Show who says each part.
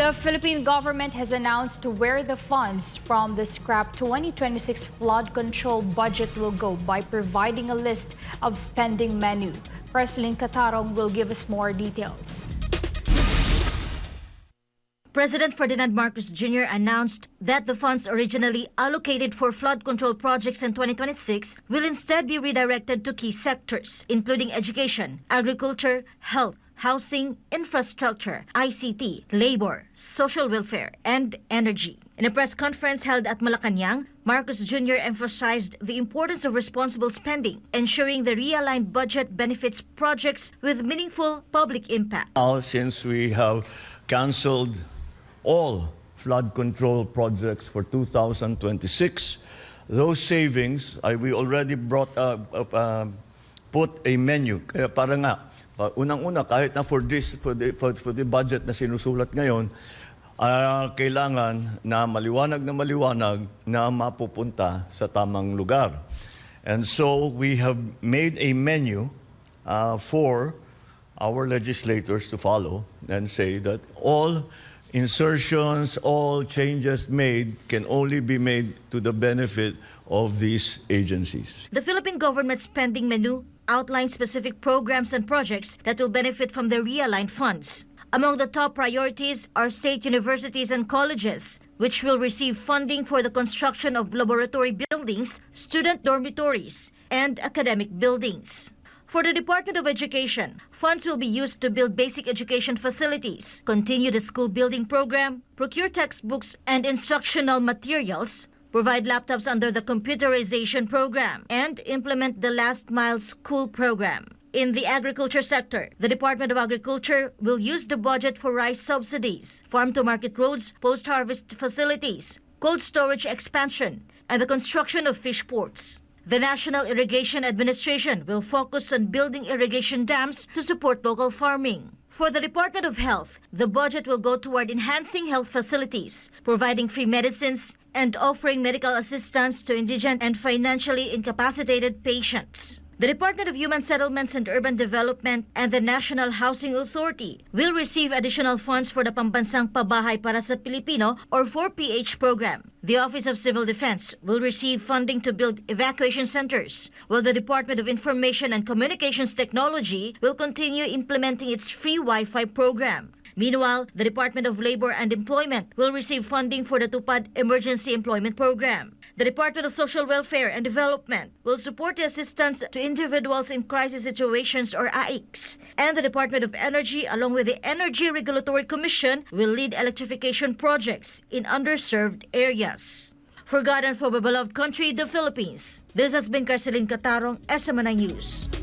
Speaker 1: The Philippine government has announced where the funds from the scrap 2026 flood control budget will go by providing a list of spending menu. President Catarong will give us more details.
Speaker 2: President Ferdinand Marcos Jr. announced that the funds originally allocated for flood control projects in 2026 will instead be redirected to key sectors, including education, agriculture, health, housing, infrastructure, ICT, labor, social welfare, and energy. In a press conference held at Malacanang, Marcos Jr. emphasized the importance of responsible spending, ensuring the realigned budget benefits projects with meaningful public impact.
Speaker 3: Now, since we have canceled all flood control projects for 2026, those savings, we already put a menu. Kaya para nga, unang-una, kahit na for the budget na sinusulat ngayon, kailangan na maliwanag na mapupunta sa tamang lugar. And so we have made a menu for our legislators to follow and say that all insertions, all changes made can only be made to the benefit of these agencies.
Speaker 2: The Philippine government spending menu outlines specific programs and projects that will benefit from the realigned funds. Among the top priorities are state universities and colleges, which will receive funding for the construction of laboratory buildings, student dormitories, and academic buildings. For the Department of Education, funds will be used to build basic education facilities, continue the school building program, procure textbooks and instructional materials, provide laptops under the computerization program, and implement the last mile school program. In the agriculture sector, the Department of Agriculture will use the budget for rice subsidies, farm-to-market roads, post-harvest facilities, cold storage expansion, and the construction of fish ports. The National Irrigation Administration will focus on building irrigation dams to support local farming. For the Department of Health, the budget will go toward enhancing health facilities, providing free medicines, and offering medical assistance to indigent and financially incapacitated patients. The Department of Human Settlements and Urban Development and the National Housing Authority will receive additional funds for the Pambansang Pabahay para sa Pilipino or 4PH program. The Office of Civil Defense will receive funding to build evacuation centers, while the Department of Information and Communications Technology will continue implementing its free Wi-Fi program. Meanwhile, the Department of Labor and Employment will receive funding for the Tupad Emergency Employment Program. The Department of Social Welfare and Development will support the assistance to individuals in crisis situations or AICs. And the Department of Energy, along with the Energy Regulatory Commission, will lead electrification projects in underserved areas. For God and for the beloved country, the Philippines, this has been President Catarong, SMNI News.